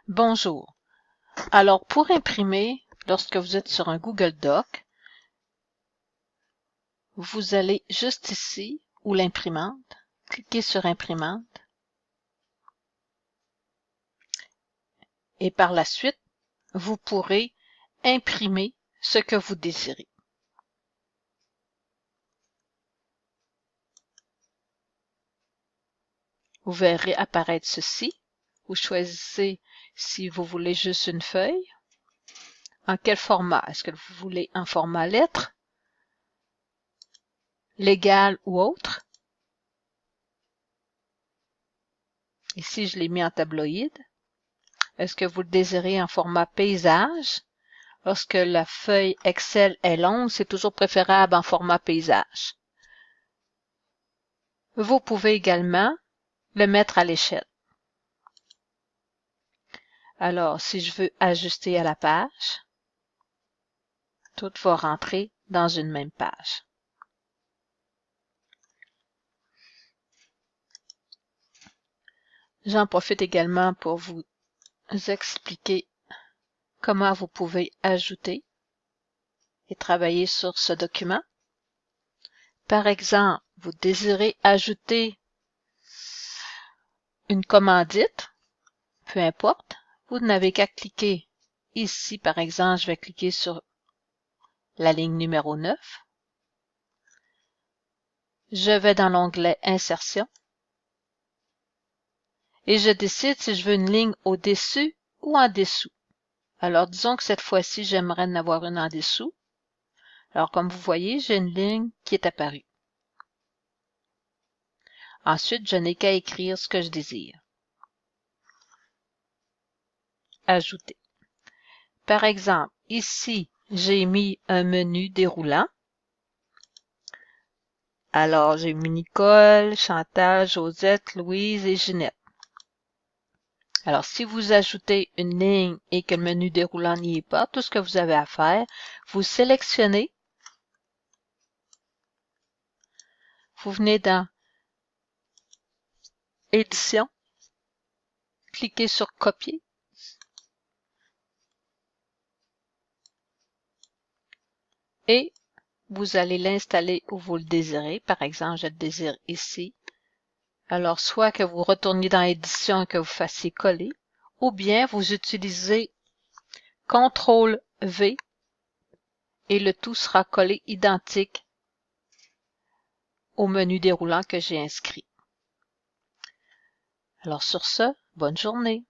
Bonjour. Alors, pour imprimer, lorsque vous êtes sur un Google Doc, vous allez juste ici, où l'imprimante, cliquez sur Imprimante, et par la suite, vous pourrez imprimer ce que vous désirez. Vous verrez apparaître ceci. Vous choisissez si vous voulez juste une feuille. En quel format? Est-ce que vous voulez un format lettre, légal ou autre? Ici, je l'ai mis en tabloïd. Est-ce que vous le désirez en format paysage? Lorsque la feuille Excel est longue, c'est toujours préférable en format paysage. Vous pouvez également le mettre à l'échelle. Alors, si je veux ajuster à la page, tout va rentrer dans une même page. J'en profite également pour vous expliquer comment vous pouvez ajouter et travailler sur ce document. Par exemple, vous désirez ajouter une commandite, peu importe, vous n'avez qu'à cliquer ici. Par exemple, je vais cliquer sur la ligne numéro 9. Je vais dans l'onglet Insertion et je décide si je veux une ligne au-dessus ou en dessous. Alors, disons que cette fois-ci, j'aimerais en avoir une en dessous. Alors, comme vous voyez, j'ai une ligne qui est apparue. Ensuite, je n'ai qu'à écrire ce que je désire. Ajouter. Par exemple, ici, j'ai mis un menu déroulant. Alors, j'ai mis Nicole, Chantal, Josette, Louise et Ginette. Alors, si vous ajoutez une ligne et que le menu déroulant n'y est pas, tout ce que vous avez à faire, vous sélectionnez, vous venez dans Édition, cliquez sur Copier et vous allez l'installer où vous le désirez. Par exemple, je le désire ici. Alors, soit que vous retourniez dans Édition et que vous fassiez coller, ou bien vous utilisez CTRL-V et le tout sera collé identique au menu déroulant que j'ai inscrit. Alors sur ce, bonne journée.